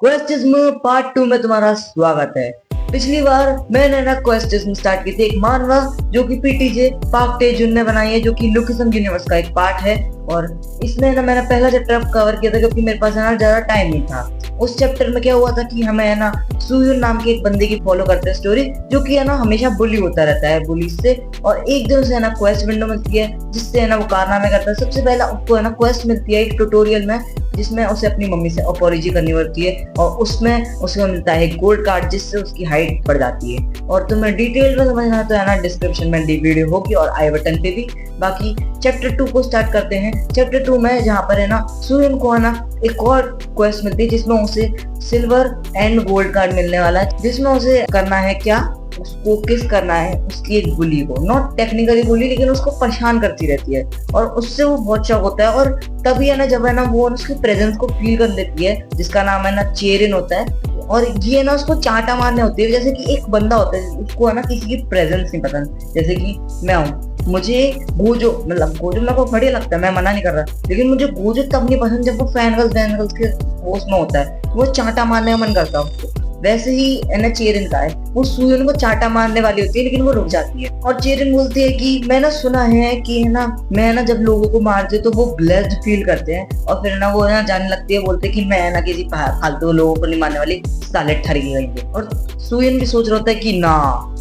क्वेस्टिज्म part 2 में तुम्हारा स्वागत है। पिछली बार मैंने ना क्वेस्टिज्म स्टार्ट की थी, एक मानवा जो कि पीटीजे पाक टेजुन ने बनाई है, जो कि लुकिज्म यूनिवर्स का एक पार्ट है। और इसमें ना मैंने पहला चैप्टर कवर किया था क्योंकि मेरे पास है ना ज्यादा टाइम नहीं था। उस चैप्टर में क्या हुआ था कि हमें है ना सुयुन नाम के एक बंदे की फॉलो करते हैं स्टोरी, जो कि है ना हमेशा बुली होता रहता है बुली से। और एक दिन उसे है ना क्वेस्ट विंडो मिलती है जिससे है ना वो कारनामे करता है। सबसे पहला उसको है ना क्वेस्ट मिलती है एक ट्यूटोरियल में, जिसमें उसे अपनी मम्मी से अपॉलॉजी करनी पड़ती है और उसमें उसे मिलता है गोल्ड कार्ड जिससे उसकी हाइट बढ़ जाती है। और तुम्हें डिटेल में समझना तो है ना डिस्क्रिप्शन में वीडियो होगी और आई बटन पे भी। बाकी चैप्टर 2 को स्टार्ट करते हैं। चैप्टर 2 में जहाँ पर है ना सुयुन को है ना एक और क्वेस्ट मिलती है जिसमें उसे सिल्वर एंड गोल्ड कार्ड मिलने वाला है, जिसमें उसे करना है क्या, उसको किस करना है उसकी एक बुली को, नॉट टेक्निकली बुली लेकिन उसको परेशान करती रहती है। और उससे वो बहुत शौक होता है और तभी है ना जब है ना वो उसकी प्रेजेंस को फील कर लेती है, जिसका नाम है ना चेरिन होता है। और ये ना उसको चांटा मारने होती है, जैसे कि एक बंदा होता है उसको है ना किसी की प्रेजेंस नहीं पसंद, जैसे कि मैं हूँ, मुझे गोजो गोजो मेरे को बढ़िया लगता है, मैं मना नहीं कर रहा, लेकिन मुझे गोजो तब नहीं पसंद जब वो फैन गर्ल्स के उसमें होता है, वो चांटा मारने का मन करता है उसको। वैसे ही है ना चेरिन का है, वो सुयुन को चांटा मारने वाली होती है लेकिन वो रुक जाती है। और चेरिन बोलती है कि मैंने सुना है कि है ना मैं ना जब लोगों को मारती हूँ तो वो ब्लेस्ड फील करते हैं। और फिर ना वो है ना जाने लगती है, बोलते हैं कि मैं ना किसी फालतू लोगों को नहीं मारने वाली, साले ठगी गई। और सुयुन भी सोच रहा होता है कि ना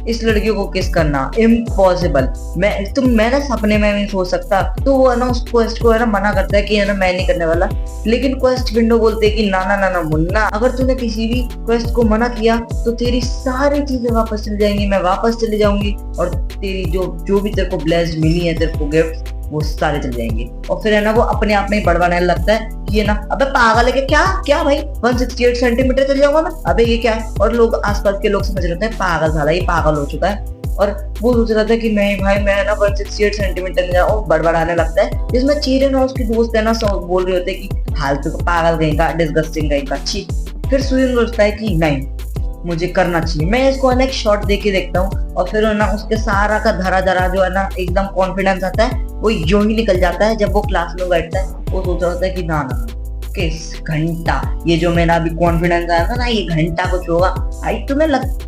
इस लड़की को किस करना इम्पॉसिबल, मैं ना सपने में नहीं सोच सकता। तो वो है ना उस क्वेस्ट को है ना मना करता है कि है ना मैं नहीं करने वाला। लेकिन क्वेस्ट विंडो बोलते है कि ना ना ना ना मुन्ना, अगर तूने किसी भी क्वेस्ट को मना किया तो तेरी सारी चीजें वापस चली जाएंगी, मैं वापस चली जाऊंगी और तेरी जो भी तेरे को ब्लेस्ड मिली है, तेरे को गिफ्ट, वो सारे चल जाएंगे। और फिर है ना वो अपने आप में ही बड़वाने लगता है कि ये ना अबे पागल है क्या क्या भाई 168 सेंटीमीटर चल जाऊंगा मैं, अबे ये क्या है। और लोग आसपास के लोग समझ रहे हैं पागल साला, ये पागल हो चुका है। और वो सोच रहा था कि नहीं भाई मैं ना 168 सेंटीमीटर में जाऊँ, बड़बड़ाने लगता है। जिसमें चीरेन और उसकी दोस्त है ना बोल रहे होते कि फालतू पागल कहीं का, डिस्गस्टिंग कहीं का, छी। फिर सुयुन सोचता है कि नहीं मुझे करना चाहिए, मैं इसको ना एक शॉट दे के देखता हूँ। और फिर ना उसके सारा का धरा धरा जो है ना एकदम कॉन्फिडेंस आता है, वो यूं ही निकल जाता है। जब वो क्लास में बैठता है वो सोच रहा होता है कि ना ना किस घंटा, ये जो मेरा अभी कॉन्फिडेंस आया था ना ये घंटा कुछ होगा। भाई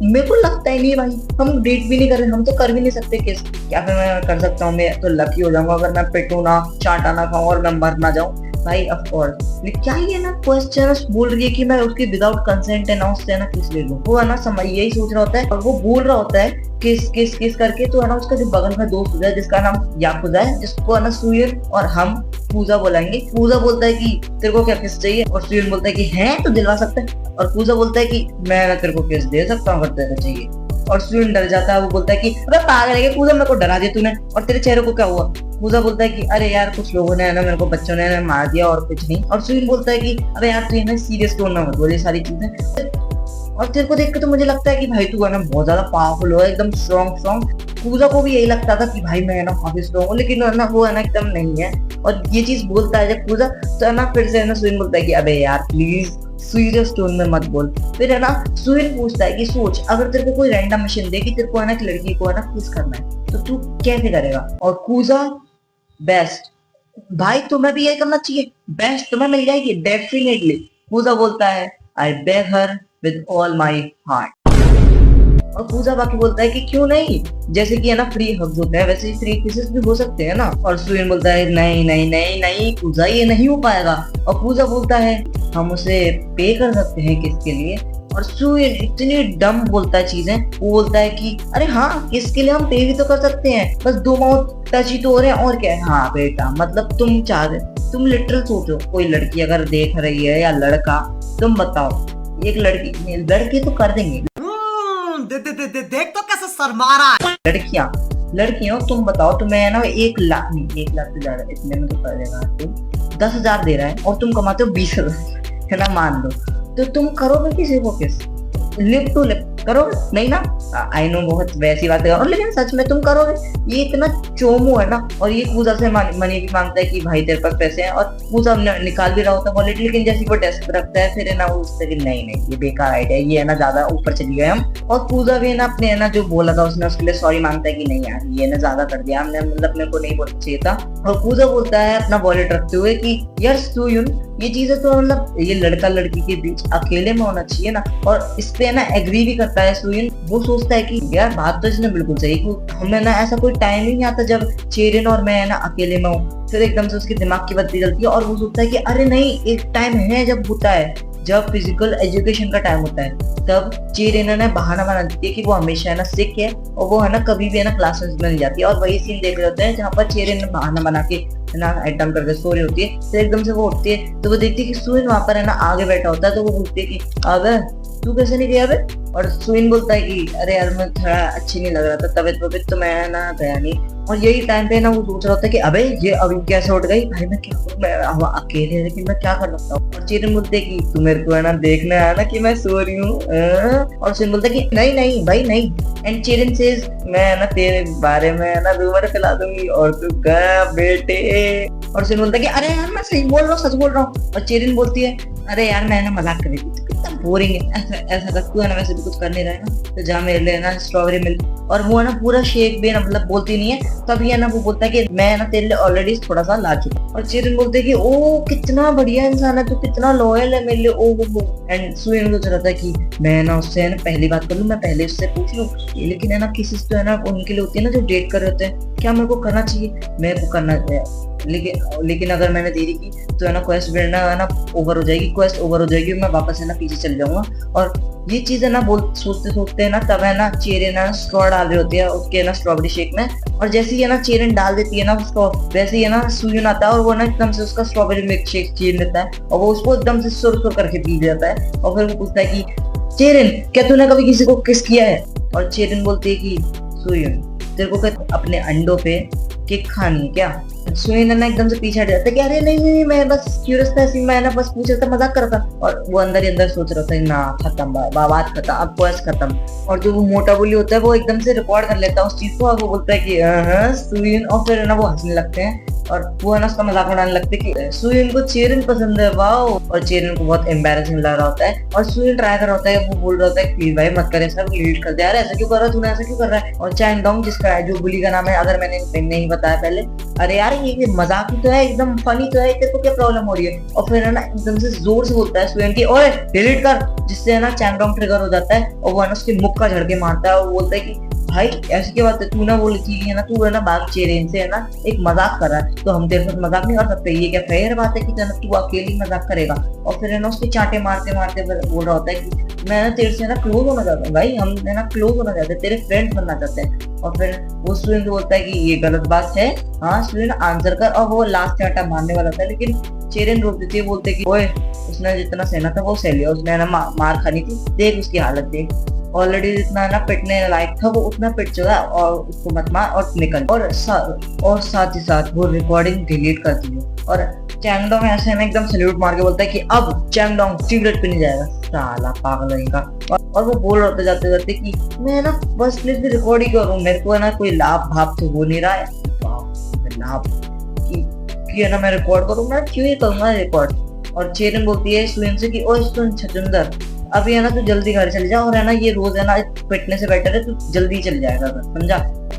मेरे को लगता ही नहीं भाई, हम डेट भी नहीं कर रहे, हम तो कर भी नहीं सकते किस, क्या फिर मैं कर सकता हूँ, मैं तो लकी हो जाऊंगा अगर मैं पिटू ना, चाटा ना खाऊं और मैं मर ना जाऊं भाई। ऑफ कोर्स क्या ये ना क्वेश्चन बोल रही है कि मैं उसकी विदाउट कंसेंट है ना उससे ना किस ले लूं, वो है ना समझ यही सोच रहा होता है। और वो बोल रहा होता है किस किस किस करके, तो है ना उसका जो बगल में दोस्त होता है जिसका नाम याकुजा है, जिसको है ना सुयुन और हम पूजा बोलेंगे। पूजा बोलता है कि तेरे को क्या किस चाहिए, और सुयुन बोलता है कि है तो दिलवा सकता है। और पूजा बोलता है कि मैं ना तेरे को किस दे सकता हूँ अगर तेरे को चाहिए। और सुयुन डर जाता है, वो बोलता है कि अरे पागल है पूजा, मेरे को डरा दिया तूने, और तेरे चेहरे को क्या हुआ। पूजा बोलता है कि अरे यार कुछ लोगों ने ना मेरे को, बच्चों ने मार दिया और कुछ नहीं। और सुयुन बोलता है कि अरे यार तू ना सीरियस टोन में मत बोल ये सारी चीजें, और तेरे को देख के तो मुझे लगता है कि भाई तू है ना बहुत ज्यादा पावरफुल हो, एकदम स्ट्रॉन्ग। पूजा को भी यही लगता था कि भाई मैं है ना काफी स्ट्रॉन्ग हूँ, लेकिन है ना वो है ना एकदम नहीं है। और ये चीज बोलता है जब पूजा, तो है ना फिर से है ना सुयुन बोलता है कि अबे यार प्लीज सीरियस टोन में मत बोल। फिर है ना सुयुन पूछता है कि सोच अगर तेरे को कोई रैंडम मिशन दे कि तेरे को है ना एक लड़की को है ना किस करना है तो तू कैसे करेगा। और पूजा बेस्ट भाई तुम्हें भी यही करना चाहिए, बेस्ट तुम्हें मिल जाएगी डेफिनेटली। पूजा बोलता है I beg her with all my heart. और पूजा बाकी बोलता है कि क्यों नहीं, जैसे कि है ना फ्री हग्स होते हैं वैसे ही फ्री किसेस भी हो सकते हैं ना। और सुयुन बोलता है नहीं नहीं नहीं नहीं पूजा ये नहीं हो पाएगा। और पूजा बोलता है हम उसे पे कर सकते हैं किसके लिए। और सुयुन इतनी डम बोलता है चीजें, वो बोलता है कि अरे हाँ किसके लिए हम पे भी तो कर सकते हैं, बस दो माउथ टच ही तो हो रहे हैं और क्या है। हाँ बेटा मतलब तुम चाह रहे, तुम लिटरल सोचो कोई लड़की अगर देख रही है या लड़का, तुम बताओ एक लड़की तो कर देंगे, देख तो कैसे शर्मा रहा है। लड़कियां तुम बताओ तुम्हें ना 1 लाख नहीं, 1 लाख से ज्यादा इतने में तो कर देगा, तुम 10,000 दे रहा है और तुम कमाते हो 20,000 है ना मान लो, तो तुम करोगे किसी को किस, लिप टू लिप करोगे नहीं ना। आई नो बहुत वैसी बात है, और लेकिन सच में तुम करोगे। ये इतना चोमू है ना। और ये पूजा से मनी भी मांगता है कि भाई तेरे पास पैसे हैं, और पूजा निकाल भी रहा होता है वॉलेट, लेकिन जैसे वो डेस्क पे रखता है फिर है ना वो उससे कि नहीं नहीं ये बेकार आइडिया, ये है ना ज्यादा ऊपर चली गए हम। और पूजा भी है ना अपने है ना जो बोला था उसने उसके लिए सॉरी मांगता है कि नहीं यार ये ना ज्यादा कर दिया हमने, मतलब मेरे को नहीं बोलना चाहिए था। और पूजा बोलता है अपना वॉलेट रखते हुए कि यार सुयुन, ये चीजें तो मतलब ये लड़का लड़की के बीच अकेले में होना चाहिए ना। और इस पे ना एग्री भी करता है सुयुन। वो सोचता है कि यार बात तो इसने बिल्कुल सही की, हमें ना ऐसा कोई टाइम ही नहीं आता जब चेरिन और मैं ना अकेले में हूँ। फिर एकदम से उसके दिमाग की बत्ती जलती है और वो सोचता है कि अरे नहीं, एक टाइम है जब होता है, जब फिजिकल एजुकेशन का टाइम होता है, तब चेरिन ने बहाना बना देती है कि वो हमेशा है ना सिक है और वो है ना कभी भी है ना क्लास में नहीं जाती है। और वही सीन देख रहे होते हैं जहाँ पर चेरिन बहाना बना के ना आइटम करके सो रही होती है। तो एकदम से वो उठती है तो वो देखती है कि सुइन वहां पर है ना आगे बैठा होता है। तो वो पूछती है कि अबे तू कैसे नहीं गया बे? और सुइन बोलता है कि अरे यार मैं थोड़ा अच्छी नहीं लग रहा था, तबीयत तो मैं ना गया नहीं। और यही टाइम पे ना वो सोच रहा होता है कि अबे ये अभी कैसे उठ गई, भाई मैं क्या करूं, मैं अकेले है लेकिन मैं क्या कर सकता हूँ। और चेरिन बोलते है कि तू मेरे को है ना देखने आया ना कि मैं सो रही हूँ। और सुइन बोलता है कि नहीं नहीं भाई नहीं। एंड चेरिन सेज मैं ना तेरे बारे में ना रूमर फैला दूंगी और तू गया बेटे। और सुइन बोलता है कि अरे यार मैं सही बोल रहा हूँ, सच बोल रहा हूँ। और चेरिन बोलती है अरे यार मैं ना मजाक कर रही थी, कितना बोरिंग है, ऐसा कर, तू है ना वैसे भी कुछ कर नहीं रहा है ना, तो जा मेरे लिए ना स्ट्रॉबेरी मिल्क। और वो है ना पूरा शेक भी मतलब बोलती नहीं है, तभी है ना वो बोलता है कि मैं ना तेरे लिए ऑलरेडी थोड़ा सा ला चुका। और चेरिन बोलते है कि ओ कितना बढ़िया इंसान है, तू कितना लॉयल है मेरे लिए, ओ वो। एंड सुइन सोच रहा था कि मैं ना उससे है ना पहली बात कर लूं, मैं पहले उससे पूछ लूं। लेकिन है ना किसी तो है ना उनके लिए होती है ना जो डेट कर रहे होते हैं, क्या मेरे को करना चाहिए, मेरे को करना चाहिए। लेकिन अगर मैंने देरी की तो है ना क्वेस्ट है ना ओवर हो जाएगी, क्वेस्ट ओवर हो जाएगी, मैं वापस है ना पीछे चल जाऊंगा। और ये चीज है ना बोल सोचते सोचते है ना तब है ना चेरिन ना स्ट्रॉ डाल रही होती है उसके ना स्ट्रॉबेरी शेक में। और जैसे ही है ना चेरिन डाल देती है ना उसको, वैसे ही है ना सुयुन आता है और वो ना एकदम से उसका स्ट्रॉबेरी मिल्क शेक छीन लेता है और वो उसको एकदम से सुर करके पी जाता है। और फिर वो पूछता है कि चेरिन क्या तूने कभी किसी को किस किया है? और चेरिन बोलती है कि सुयुन तेरे को क्या अपने अंडों पे केक खानी है क्या? सुइन ना एकदम से पीछे हट जाता है कि अरे नहीं मैं बस क्यूरियस था, मैं ना बस पूछ रहा था, मजाक कर रहा था। और वो अंदर ही अंदर सोच रहा था ना खत्म, बात खत्म, अब क्वेस्ट खत्म। और जो वो मोटा बुली होता है वो एकदम से रिकॉर्ड कर लेता है उस चीज को और वो बोलता है कि सुइन। और फिर ना वो हंसने लगते हैं और वो है ना उसका मजाक उड़ाने लगते हैं कि सुइन को चेरिन पसंद है, वाओ। और चेरिन को बहुत एम्बैरेसिंग लग रहा होता है और सुइन ट्राई कर रहा होता है, वो बोल रहा होता है प्लीज भाई मत कर ऐसा, डिलीट कर दे यार, ऐसा क्यों कर रहा है तूने, ऐसा क्यों कर रहा है। और चैंगडोंग जिसका जो बुली का नाम है, अगर मैंने नहीं बताया पहले, अरे यार ये मजाक ही तो है, एकदम फनी तो है, तेरे को क्या प्रॉब्लम हो रही है। और फिर है ना एकदम से जोर से बोलता है सुइन की ओए डिलीट कर, जिससे है ना चैंगडोंग ट्रिगर हो जाता है और वो है ना उसके मुख का झड़के मारता है और बोलता है कि भाई ऐसी क्या बात है, तू ना वो लिखी है ना, तू है ना बाग चेरिन से है ना एक मजाक कर रहा है, तो हम तेरे साथ मजाक नहीं कर सकते, ये क्या फेयर बात है कि तू अकेली मजाक करेगा। और फिर है ना उसके चांटे मारते मारते बोल रहा होता है कि मैं ना तेरे से ना क्लोज होना चाहता हूँ भाई, हम है ना क्लोज होना चाहते हैं, तेरे फ्रेंड बनना चाहते हैं। और फिर वो सुइन बोलता है कि ये गलत बात है, हाँ सुइन आंसर कर। और वो लास्ट चांटा मारने वाला था लेकिन चेरिन रोक देती है, बोलते कि ओए उसने जितना सहना था वो सह लिया, उसने है ना मार खानी थी, देख उसकी हालत देख, ऑलरेडी जितना ना पिटने लायक था वो उतना पिट चुका है, और उसको मत मार और निकल। और साथ ही साथ वो रिकॉर्डिंग डिलीट कर दी है। और चैंगडोंग ऐसे में एकदम सैल्यूट मार के बोलता है कि अब चैंगडोंग सिगरेट पीने जाएगा, साला पागल है इनका। और वो बोल रहे जाते जाते कि मैं ना बस प्लीज रिकॉर्ड ही करूँ, मेरे को है ना कोई लाभ भाव तो हो नहीं रहा है, लाभ कि है ना मैं रिकॉर्ड करूँ, मैं क्यों ही करूँगा रिकॉर्ड। और चेरिन बोलती है सुइन से कि ओए सुन छचुंदर, अभी है ना तू जल्दी घर चले जा, और है ना ये रोज है ना पिटने से बेटर है तू जल्दी चल जाएगा घर, समझा।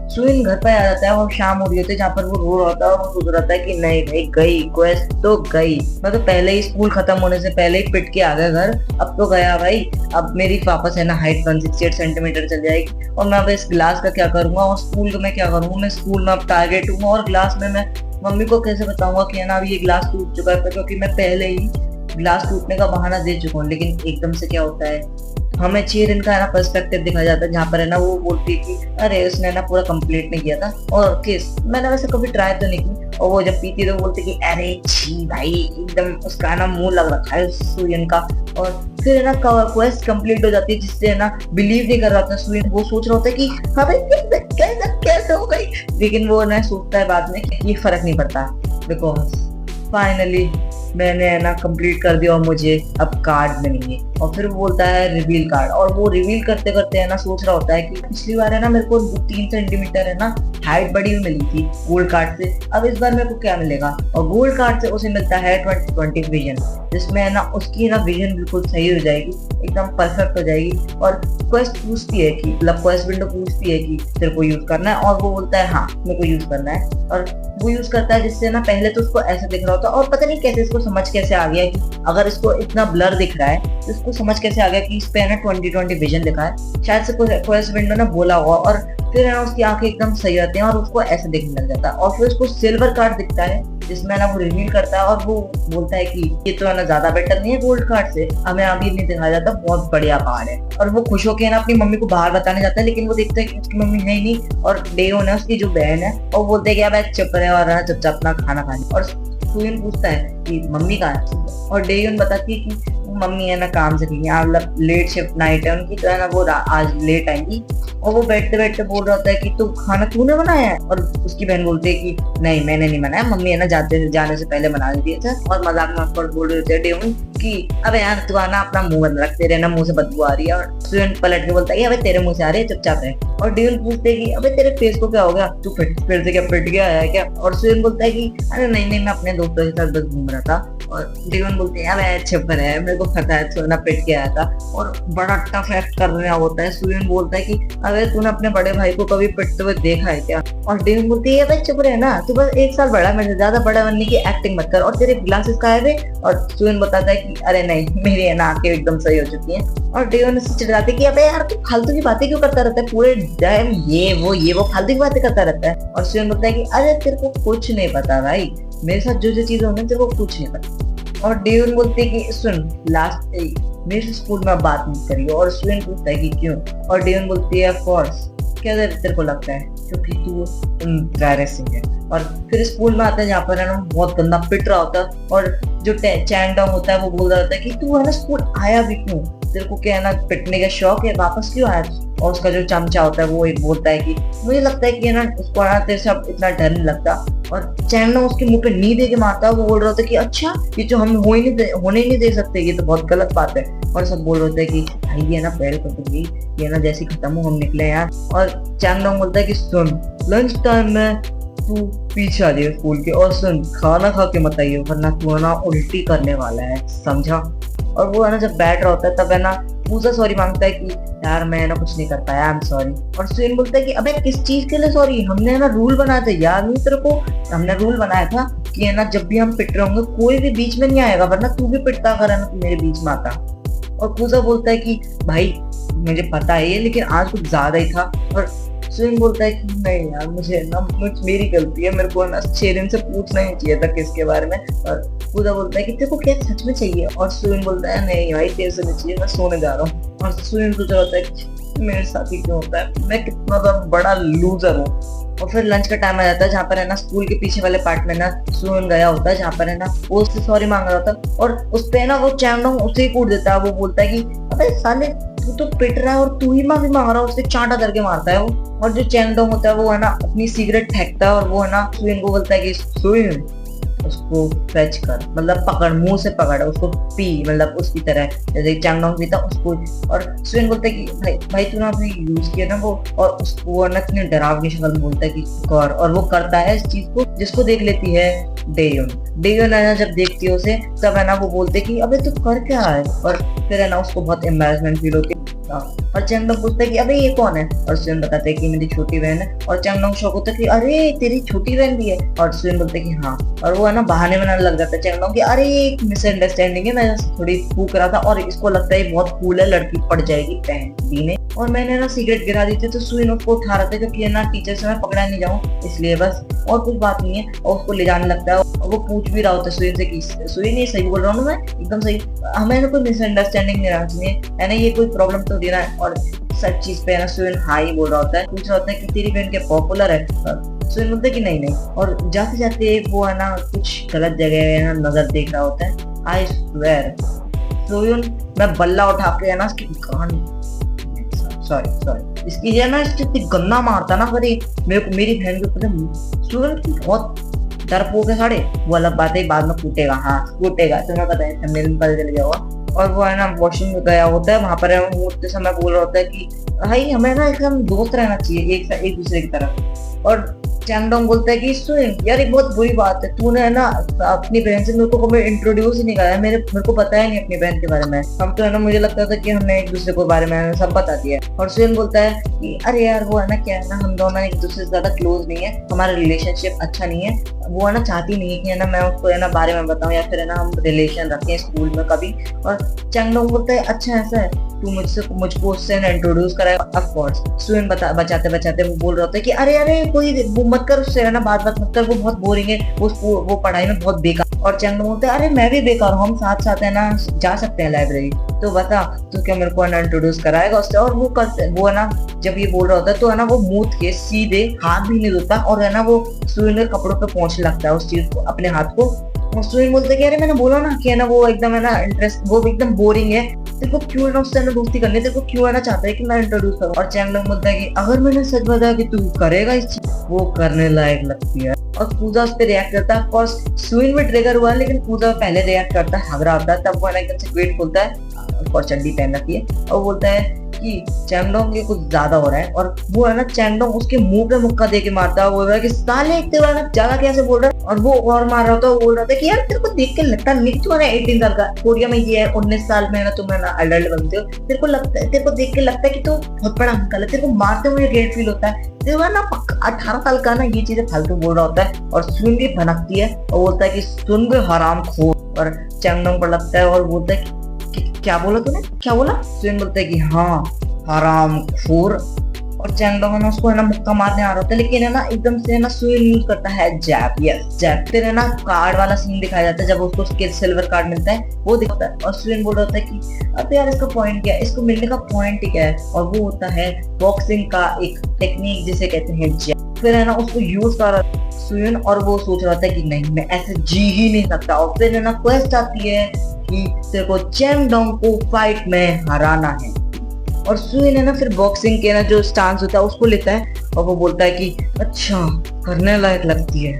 सुइन घर पे आ जाता है और शाम हो रही होती है जहाँ पर वो रो रहा होता है और वो सोच रहा था कि नहीं भाई गई क्वेस्ट तो गई, मैं तो पहले ही स्कूल खत्म होने से पहले ही पिट के आ गया घर, अब तो गया भाई, अब मेरी वापस है ना हाइट 168 सेंटीमीटर चल जाएगी। और मैं अब इस ग्लास का क्या करूंगा और स्कूल में क्या करूंगा, मैं स्कूल में अब टारगेट हूँ और ग्लास में मैं मम्मी को कैसे बताऊंगा कि है ना अब ये ग्लास टूट चुका है, क्योंकि मैं पहले ही ग्लास टूटने का बहाना दे चुका हूँ। लेकिन एकदम से क्या होता है, हमें चेरिन का है ना पर्सपेक्टिव दिखाया जाता है जहाँ पर है ना वो बोलती है कि अरे उसने ना पूरा कंप्लीट नहीं किया था और किस मैंने वैसे कभी ट्राई तो नहीं की। और वो जब पीती तो बोलती कि अरे छी भाई एकदम उसका ना मुंह लग रखा है सुइन का। और फिर है ना क्वेस्ट कंप्लीट हो जाती है जिससे है ना बिलीव नहीं कर रहा था सुइन, वो सोच रहा होता है कि हाँ भाई कैसे हो गई, लेकिन वो ना सोचता है बाद में कि ये फर्क नहीं पड़ता बिकॉज फाइनली मैंने है ना कंप्लीट कर दिया और मुझे अब कार्ड मिलेंगे। और फिर वो बोलता है रिवील कार्ड, और वो रिवील करते करते है ना सोच रहा होता है कि पिछली बार है ना मेरे को 3 सेंटीमीटर है ना हाइट बड़ी हुई मिली थी गोल्ड कार्ड से, अब इस बार मेरे को क्या मिलेगा? और गोल्ड कार्ड से उसे मिलता है 2020 विजन, जिसमें है ना उसकी ना विजन बिल्कुल सही हो जाएगी, एकदम परफेक्ट हो जाएगी। और क्वेस्ट पूछती है कि मतलब क्वेस्ट विंडो पूछती है कि तेरे को यूज करना है, और वो बोलता है हाँ मेरे को यूज करना है। और वो यूज करता है, जिससे ना पहले तो उसको ऐसे दिख रहा होता है, और पता नहीं कैसे इसको समझ कैसे आ गया कि अगर इसको इतना ब्लर दिख रहा है तो इसको समझ कैसे आ गया कि इस पे है ना 2020 विजन लिखा है। शायद से क्वेस्ट विंडो ने बोला होगा, और फिर है ना उसकी आंखें एकदम सही रहती हैं और उसको ऐसे दिखने लग जाता है। और फिर उसको सिल्वर कार्ड दिखता है, जिसमें ना वो रिवील करता है और वो बोलता है कि ये तो है ना ज्यादा बेटर नहीं है गोल्ड कार्ड से, हमें अभी नहीं दिखाया जाता, बहुत बढ़िया कार्ड है। और वो खुश होकर ना अपनी मम्मी को बाहर बताने जाता है, लेकिन वो देखता है कि उसकी मम्मी है ही नहीं, और डेयोन है उसकी जो बहन है, और बोलते हैं कि अब चुप रहे और चुपचाप अपना खाना खाने। और सुयन पूछता है कि मम्मी कहाँ है, और डेयोन बताती है कि मम्मी है ना काम से गई है, मतलब लेट शिफ्ट नाइट है उनकी, तो है ना वो आज लेट आएंगी। और वो बैठते बैठते बोल रहा होता है कि तू खाना तूने बनाया है, और उसकी बहन बोलती है कि नहीं मैंने नहीं बनाया, मम्मी है ना जाने से पहले बना दिया था। और मजाक में बोल रहे होते हैं डेयोन कि अबे यार तू आना अपना मुंह बंद रख, तेरे ना मुंह से बदबू आ रही है। और सुयन पलट के बोलता है अबे तेरे मुंह से आ रही है, चुपचाप है। और डेयोन पूछते है कि अबे तेरे फेस को क्या हो गया, तू फिर से क्या पिट गया है क्या? और सुयन बोलता है कि अरे नहीं मैं अपने दोस्तों के साथ बस घूम रहा था। और डेयोन बोलते हैं अबे अच्छे पर है, मेरे को पता है तू ना पिट के आया था, और बड़ा टफ एक्ट कर रहा होता है। सुयन बोलता है कि अबे तूने अपने बड़े भाई को कभी पिटते हुए देखा है क्या? और डेयोन बोलती है अबे चुप रहे ना, तू बस 1 साल बड़ा, मेरे से ज्यादा बड़ा बनने की एक्टिंग मत कर, और तेरे ग्लासेस कहाँ है? और सुयन बताता है कि अरे नहीं मेरी है ना आंखें एकदम सही हो चुकी हैं। और डेयोन उससे चिढ़ाते कि अबे यार तू फालतू की बातें क्यों करता रहता है, पूरे टाइम ये वो फालतू की बातें करता रहता है। और सुयन बोलता है कि अरे तेरे को कुछ नहीं पता भाई, मेरे साथ जो चीजें होंगी तेरे को कुछ नहीं पता। और डेयोन बोलते है कि सुन लास्ट मेरे से स्कूल में बात नहीं करी। और सुयन पूछता है कि क्यों? और डेयोन बोलती है ऑफ कोर्स, क्या तेरे को लगता है क्योंकि तू एम्बैरेसिंग है। और फिर स्कूल में आता है जहाँ पर है ना बहुत गंदा पिट रहा होता है, और जो चैंगडोंग होता है वो बोल रहा होता है कि तू है ना स्कूल आया भी क्यों, तेरे को क्या है ना पिटने का शौक है, वापस क्यों आया? और उसका जो चमचा होता है वो एक बोलता है कि मुझे लगता है कि है ना उसको ना तेरे से अब इतना डर नहीं लगता। और चैंगडोंग उसके मुंह पे नी दे के मारता है, वो बोल रहा था कि अच्छा ये जो हम होने ही नहीं दे सकते, ये तो बहुत गलत बात है। और सब बोल रहे थे कि भाई ये ना पहले कर दूंगी, ये ना जैसे खत्म हो हम निकले यार। और चैंगडोंग बोलता है कि सुन लंच टाइम में तू पीछे आ जाइए स्कूल के, और सुन खाना खा के मत आइए वरना तू है ना उल्टी करने वाला है, समझा? और वो है ना जब बैठ रहा होता है तब है ना पूजा सॉरी मांगता है कि यार मैं ना कुछ नहीं कर पाया, आई एम सॉरी। और सुयन बोलता है कि अबे किस चीज के लिए सॉरी, हमने ना रूल बनाया था याद नहीं तेरे को, हमने रूल बनाया था कि है ना जब भी हम पिट रहे होंगे कोई भी बीच में नहीं आएगा, वरना तू भी पिटता अगर है ना मेरे बीच में आता। और पूजा बोलता है कि भाई मुझे पता है ये, लेकिन आज कुछ ज्यादा ही था। और सुयन बोलता है कि नहीं यार मुझे ना मेरी गलती है, मेरे को ना 6 दिन से पूछना ही चाहिए था किसके बारे में। और पूजा बोलता है कि तेरे को क्या सच में चाहिए? और सुयन बोलता है नहीं भाई तेरे से नहीं चाहिए, मैं सोने जा रहा हूँ। और सुयन सोच रहा होता है कि मेरे साथ ही क्यों होता है, मैं कितना बड़ा लूजर हूँ। और फिर लंच का टाइम आ जाता है जहाँ पर है ना स्कूल के पीछे वाले पार्ट में ना सुयन गया होता है, जहाँ पर है ना वो उससे सॉरी मांग रहा होता है, और उस पे ना वो चैंगडोंग उसे ही कूट देता है। वो बोलता है कि अबे साले तू तो पिट रहा है और तू ही माफी मांग रहा है, उससे चांटा करके मारता है वो। और जो चैंगडोंग होता है वो है ना अपनी सिगरेट फेंकता है, और वो है ना सुयन को बोलता है कि सुयन उसको फेच कर, मतलब पकड़, मुंह से पकड़ उसको, पी मतलब उसकी तरह जैसे चैंगडोंग पीता उसको। और सुयन बोलता है कि भाई तूने अभी यूज किया ना वो, और उसको ना इतने डरावनी शक्ल में बोलता है कि कर, और वो करता है इस चीज को जिसको देख लेती है डेयोन है ना जब देखती है उसे तब है ना वो बोलते कि अबे तू कर क्या है? और फिर है ना उसको बहुत एम्बैरेसमेंट फील होती है। और चैंगडोंग पूछता है कि अबे ये कौन है? और सुयन बताते हैं कि मेरी छोटी बहन है। और चैंगडोंग शौक होता है कि अरे तेरी छोटी बहन भी है? और सुयन बोलते हैं कि हाँ। और वो है ना बहाने बनाने लग जाता है चैंगडोंग कि अरे एक मिसअंडरस्टैंडिंग है, मैं थोड़ी फूक रहा था और इसको लगता है बहुत कूल है, लड़की पड़ जाएगी बहन ने, और मैंने ना सिगरेट गिरा दी थी। तो सुयन उसको उठा रहा था क्योंकि ना टीचर से मैं पकड़ा नहीं जाऊँ इसलिए, बस और कुछ बात नहीं है। और उसको ले जाने लगता है, और वो पूछ भी रहा होता है सुयन से कि सुयन ये सही बोल रहा हूँ मैं, एकदम सही, हमें ना कोई मिसअंडरस्टैंडिंग नहीं रहना चाहिए है ना, ये कोई प्रॉब्लम तो देना है। और सब चीज पे है ना सुयन हाँ ही बोल रहा होता है, पूछ रहा होता है कि तेरी बहन क्या पॉपुलर है? सुयन बोलता है कि नहीं। और जाते जाते वो है ना कुछ गलत जगह है ना नजर देख रहा होता है, आई स्वेयर सुयन मैं बल्ला उठा के है ना इसकी कान सॉरी इसकी है ना इसकी गन्ना मारता ना, अरे मेरी बहन के ऊपर सुयन की बहुत डरपोक है साढ़े, वो अलग बात है बाद में कूटेगा, हाँ कूटेगा, तुम्हें पता है थंबनेल में पता चल जाएगा। और वो है ना वॉशरूम में गया होता है, वहां पर उठते समय बोल रहा होता है कि भाई हमें ना एकदम दोस्त रहना चाहिए एक दूसरे की तरफ। और चैंगडोंग बोलता है कि सुन यार, एक बहुत बुरी बात है, तूने है ना अपनी बहन से मेरे को कभी इंट्रोड्यूस ही नहीं कराया, मेरे को पता ही नहीं अपनी बहन के बारे में। हम तो है ना, मुझे लगता था कि हमने एक दूसरे को बारे में सब बता दिया। और सुन बोलता है कि अरे यार वो है ना, क्या है ना, हम दोनों एक दूसरे से ज्यादा क्लोज नहीं है, हमारा रिलेशनशिप अच्छा नहीं है, वो है ना चाहती नहीं है कि है ना मैं उसको है ना बारे में बताऊं या फिर है ना हम रिलेशन रखें स्कूल में कभी। और चैंगडोंग बोलता है अच्छा ऐसा है, तू मुझको उससे ना इंट्रोड्यूस कराएगा। ऑफ कोर्स सुन बचाते बचाते वो बोल रहा होता है कि अरे कोई वो मत कर उससे, है ना बात मत कर, वो बहुत बोरिंग है, वो पढ़ाई में बहुत बेकार। और चैंगडोंग बोलते हैं अरे मैं भी बेकार हूँ, हम साथ साथ है ना जा सकते हैं लाइब्रेरी, तो बता तू क्या मेरे को है ना इंट्रोड्यूस कराएगा उससे। और वो करते, वो है ना जब ये बोल रहा होता है तो है ना वो मूत के सीधे हाथ भी नहीं धोता और है ना वो सुइन के कपड़ों पे पहुंचने लगता है उस चीज को, अपने हाथ को। और सुइन बोलते कि अरे मैंने बोला ना कि है ना वो एकदम है ना इंटरेस्ट, वो एकदम बोरिंग है, तेरे को क्यों है ना उससे ना दोस्ती करनी है, तेरे को क्यों है ना चाहता है कि मैं इंट्रोड्यूस करूं। और चैंगडोंग बोलता है कि अगर मैंने सच बताया कि तू करेगा इस चीज, वो करने लायक लगती है। और पूजा उस पर रिएक्ट करता है। ऑफकोर्स सुइन में ट्रिगर हुआ है, लेकिन पूजा पहले रिएक्ट करता है, हगरा होता है। तब वो है ना एकदम से गेट खोलता है और चड्डी पहन रखी है और बोलता है कि चैंगडोंग ये कुछ ज्यादा हो रहा है। और वो है ना चैंगडोंग उसके मुंह पे मुक्का दे के मारता है, वो बोल रहा है कि साले एक तेरा ना ज्यादा कैसे बोल रहा है। और वो और मार रहा था, वो बोल रहा था कि यार तेरे को देख के लगता नहीं तू है 18 साल का, कोरिया में ये है 19 साल में है ना तुम है ना अडल्ट बनते हो, तेरे को लगता है, तेरे को देख के लगता है कि तू बहुत बड़ा अंकल है, तेरे को मारते हुए गिल्ट फील होता है, तेरे को ना 18 साल का ना ये चीजें फालतू बोल रहा होता है। और सुन भी भनकती है और बोलता है कि सुन भी हराम खोर। और चैंगडोंग को लगता है और बोलता है कि क्या बोला तूने, क्या बोला। सुन बोलता है कि हाँ हराम खोर। और चैंगडोंग ने उसको है ना मुक्का मारने आ रहा होता है, लेकिन है ना एकदम से है ना सुइन यूज करता है जैब, यस जैब। फिर है ना कार्ड वाला सीन दिखाया जाता है जब उसको सिल्वर कार्ड मिलता है, वो दिखता है। और सुइन बोल रहा होता है कि अब यार इसका पॉइंट क्या है, इसको मिलने का पॉइंट ही क्या है। और वो होता है बॉक्सिंग का एक टेक्निक जिसे कहते हैं जैब। फिर है ना उसको यूज कर रहा सुइन और वो सोच रहा था कि नहीं मैं ऐसे जी ही नहीं सकता। और फिर है ना क्वेस्ट आती है कि तेरे को चैंगडोंग को फाइट में हराना है। और सुइन है ना फिर बॉक्सिंग के ना जो स्टांस होता है उसको लेता है और वो बोलता है कि अच्छा करने लायक लगती है,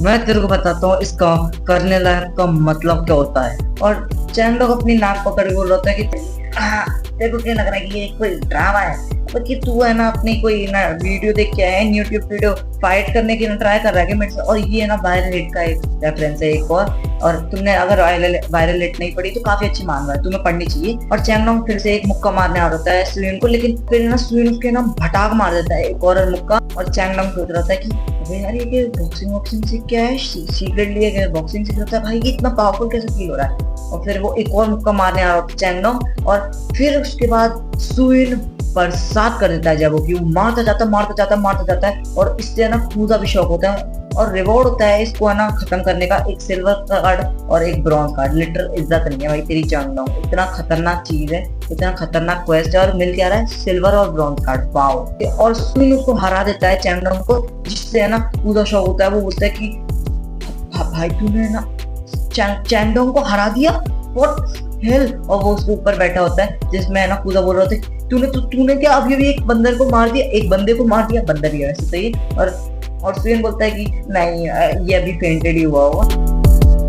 मैं तेरे को बताता हूँ इसका करने लायक का मतलब क्या होता है। और चैंगडोंग अपनी नाक पकड़ के बोल रहा है कि तेरे को क्या लग रहा है कि ये कोई ड्रामा है, कि तू है ना अपनी कोई ना वीडियो देख के आया है, यूट्यूब वीडियो फाइट करने की ना ट्राई कर रहा है मेरे से। और ये है ना वायरल हिट का एक रेफरेंस है एक और तुमने अगर वायरल हिट नहीं पढ़ी तो काफी अच्छी मान रहा है, तुम्हें पढ़नी चाहिए। और चैंगडोंग फिर से एक मुक्का मारने आ रहा है सुइन को, लेकिन फिर ना सुइन उसके ना भटाक मार देता है एक और मुक्का। और चैंगडोंग सोच रहा था कि अबे यार ये बॉक्सिंग से क्या है, सीक्रेट लिया गया बॉक्सिंग से होता है भाई, ये इतना पावरफुल कैसे फील हो रहा है। और फिर वो एक और मुक्का मारने आ रहा था चैंगडोंग और फिर उसके बाद सुइन बरसात कर देता है जब वो मारता जाता है। और इससे ना पूजा भी शौक होता है और रिवॉर्ड होता है इसको है ना खत्म करने का, एक सिल्वर कार्ड और एक ब्रॉन्ज कार्ड। लिटरल इज्जत नहीं है भाई तेरी चैंगडोंग, इतना खतरनाक चीज है, इतना खतरनाक क्वेस्ट है और मिल क्या रहा है सिल्वर और ब्रॉन्ज कार्ड, वाओ। और सुइन उसको हरा देता है चैंगडोंग को, जिससे है ना पूजा शौक होता है। वो बोलता है कि भाई तूने ना चैंगडोंग को हरा दिया, व्हाट हेल। और वो उसके ऊपर बैठा होता है जिसमें है ना पूजा बोल रहा होता है तूने क्या अभी भी एक बंदर को मार दिया, एक बंदे को मार दिया, बंदर ही है वैसे तो ये। और सुइन बोलता है कि नहीं ये अभी फेंटेड ही हुआ होगा।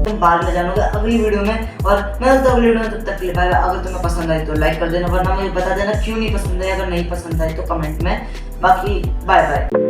तुम बाद में जानोगे अगली वीडियो में। और मैं तो अगली वीडियो में तब तक के लिए बाय। अगर तुम्हें पसंद आई तो लाइक कर देना, वरना मुझे बता देना क्यों नहीं पसंद है, अगर नहीं पसंद आई तो कमेंट में। बाकी बाय बाय।